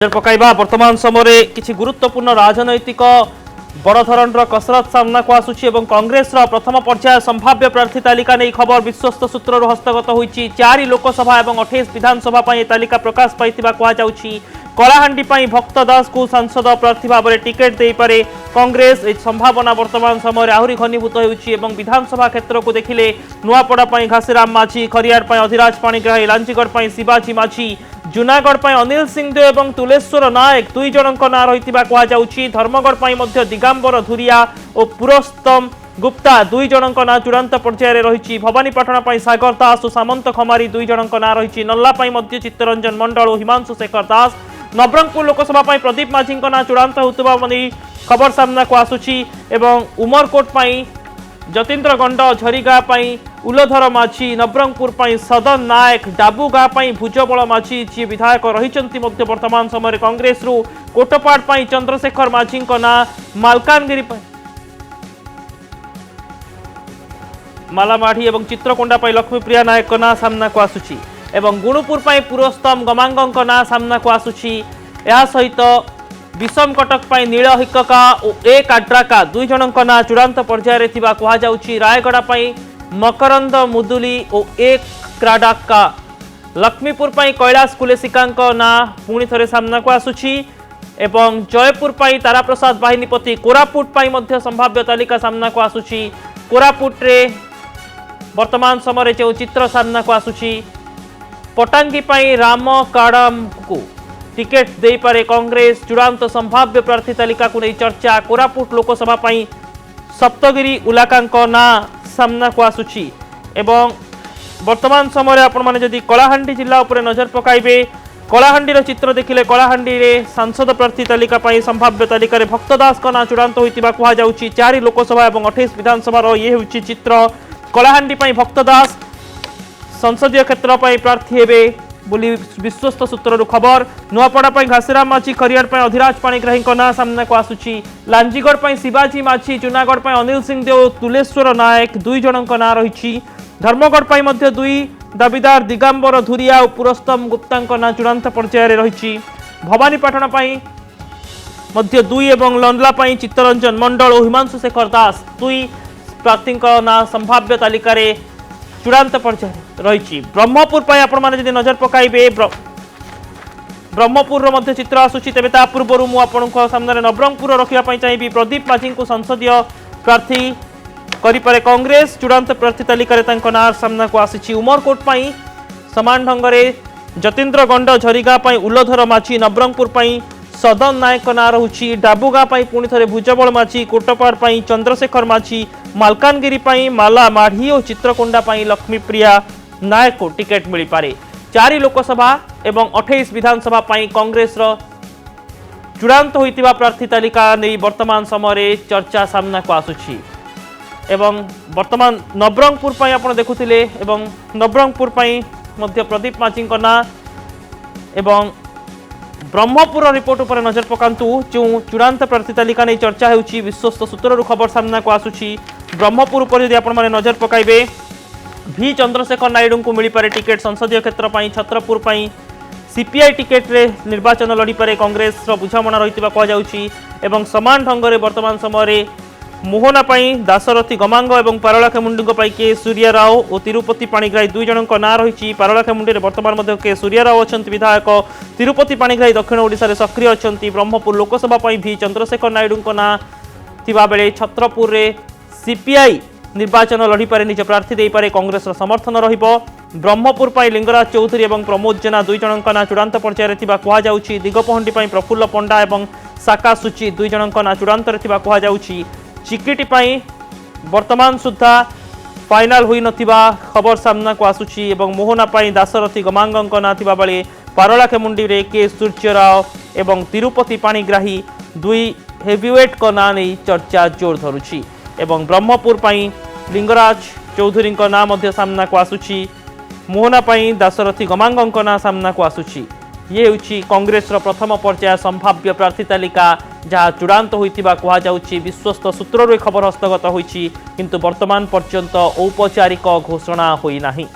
नजर पकाइबा वर्तमान समय किसी गुरुत्वपूर्ण राजनैतिक बड़ धरणर कसरत सामना को आसुची एवं कांग्रेस प्रथम पर्याय संभाव्य प्रार्थी तालिका नहीं खबर विश्वस्त सूत्र हस्तगत होईची। 4 लोकसभा और 28 विधानसभा तालिका प्रकाश पाइथिबा कुआ जाउची। कलाहांडी भक्त दास को सांसद प्रार्थी भाव में टिकेट दे पारे कांग्रेस। संभावना वर्तमान समय आहरी घनीभूत होउची एवं विधानसभा क्षेत्र को देखिले नुआपड़ा घासीराम माझी, खरियार अधिराज पाणिग्राही, लांचीगढ़ शिवाजी माझी, जूनागढ़ अनिल सिंहदेव एवं तुलेश्वर नायक 2 जनक ना रही कहुच्छी। धर्मगढ़ दिगंबर धुरिया और पुरस्तम गुप्ता 2 जनक ना चूड़ांत पर्यायर रही। भवानीपाटण सागर दास और सामंत खमारी 2 जनक ना रही। नल्ला चित्तरंजन मंडल और हिमांशु शेखर दास। नवरंगपुर लोकसभा प्रदीप माझी ना चूड़ांत होता खबर सामना को आसुची। उमरकोट जतीन्द्र गंड, झरीगा उलधर माझी, नवरंगपुर सदन नायक, डाबुगा भुजबल माझी जी विधायक रही वर्तमान समय कांग्रेस रु। कोटपाड़ चंद्रशेखर माझी ना, मालकानगिरी मालामाढ़ी और चित्रकोंडा लक्ष्मीप्रिया नायक ना सामना को आसुची। गुणुपुर पुरस्तम गमांग ना सामना को आसुची। यह सहित विषम कटक नील हिक्का और ए काड्राका 2 जनक ना चूड़ांत पर्यायर कहुच्छी। रायगढ़ मकरंद मुदुली और ए क्राडाका, लक्ष्मीपुर कैलाश कुलेसिका ना पुणी थे सामना को आसुची। एवं जयपुर तारा प्रसाद बाहिनीपति, कोरापुट संभाव्य तालिका सामना को आसुची। कोरापुट रे वर्तमान समय जो चित्र सामना को आसुची। पटांगी राम काड़म को टिकेट दे पारे कांग्रेस। चूड़ांत संभाव्य प्रार्थी तालिका को नहीं चर्चा। कोरापुट लोकसभा सप्तगिरी उलाका ना सामना को आसुची। एवं वर्तमान समय आपण माने जदि कलाहांडी जिला उपरे नजर पकाइबे, कलाहांडी चित्र देखिले कलाहांडी रे सांसद प्रार्थी तालिका संभाव्य तालिका रे भक्त दास का ना चूड़ांत होइतिबा कुहा जाउची। 4 लोकसभा और 28 विधानसभा ये होउची चित्र। कलाहांडी भक्त दास संसदीय क्षेत्र प्रार्थी हेबे बोली विश्वस्त सूत्र खबर। नुआपड़ा घासीराम माझी, खरियार अधिराज पाणिग्राही ना सामना को आसुची। लांचीगढ़ शिवाजी माझी, जूनागढ़ अनिल सिंहदेव, तुलेश्वर नायक 2 जनक ना रही। धर्मगढ़ 2 दाबीदार दिगंबर धुरिया और पुरस्तम गुप्ता ना चूड़ांत पर्यायर रही। भवानीपाटण 2 और लंडला चित्तरंजन मंडल और हिमांशु शेखर दास 2 प्रार्थी ना संभाव्य तालिका चूड़ांत पर्यायर रही। ब्रह्मपुर आपण मैंने जब नजर पकाइबे, ब्रह्मपुर चित्र आसूची। तेज पूर्व मुझे सामने नवरंगपुर रखा चाहिए। प्रदीप माझी को संसदीय प्रार्थी करें कांग्रेस। चूड़ांत प्रार्थी तालिका ना सामना को आसी। उमरकोट समान ढंग से जतीन्द्र गंड, झरीगा उलधर माझी, नवरंगपुर सदन नायक ना रही। डाबुगा पुणी थे भुजबल माझी, कोटपाड़ चंद्रशेखर माझी, मालकानगिरी मालामाढ़ी और चित्रकोंडा लक्ष्मीप्रिया नायक को टिकेट मिल पारे। 4 लोकसभा और 28 विधानसभा कांग्रेस चूड़ांत होइतिबा प्रार्थी तालिका नहीं वर्तमान समय चर्चा सामना को आसुची। एवं वर्तमान नवरंगपुर आप देखुथिले नवरंगपुर प्रदीप माझी ना। एवं ब्रह्मपुर रिपोर्ट पर नजर पकांतु जो चूड़ांत प्रार्थी तालिका नहीं चर्चा होउची। विश्वस्त सूत्र खबर सामना को आसुची। ब्रह्मपुर पर यदि आपण माने नजर पकाइबे, भी चंद्रशेखर नायडू को मिल पारे टिकेट। संसदीय क्षेत्र छत्रपुर सीपीआई टिकेट रे निर्वाचन लड़ी पारे कांग्रेस बुझामणा रही कहुच्छी। एवं समान ढंग से वर्तमान समय मोहना दासरथी गमांग और पारलाखेमुंडी के सूर्या राव और तिरुपति पाणिग्राही 2 जनक ना रही। पारलाखेमुंडी वर्तमान के सूर्या राव अच्छा विधायक। तिरुपति पाणिग्राही दक्षिण ओडिशा सक्रिय अच्छा। ब्रह्मपुर लोकसभा भी चंद्रशेखर नायडू ना थिबा बेले छत्रपुर रे सीपीआई निर्वाचन लड़ी पारे निज प्रार्थी दे पारे कांग्रेस समर्थन रहिबो। ब्रह्मपुर लिंगराज चौधरी और प्रमोद जेना 2 जनक ना चूड़ांत पर्यायर कहुच्छी। दिगपहंडी प्रफुल्ल पंडा और साका सूची 2 जनक ना चूड़ांत कहुच्छी। चिकिटी वर्तमान सुधा फाइनाल हुई नथिबा खबर सामना को आसुची। मोहना दासरथी गमांग ना थिबा बेले पारलाखेमुंडी रे के सूर्यराव और तिरुपति पाणिग्राही 2 हेवीवेट का ना नहीं चर्चा जोर धरुची। एवं ब्रह्मपुर लिंगराज चौधरी ना सामना को आसुची। मोहना दासरथी गमांग ना सामना को आसुची। ये होची कांग्रेस प्रथम पर्याय संभाव्य प्रार्थी तालिका जहाँ चूड़ांत होइतिबा कुहा जाउची। विश्वस्त सूत्र खबर हस्तगत होइची, किंतु वर्तमान पर्यंत औपचारिक घोषणा होई नाही।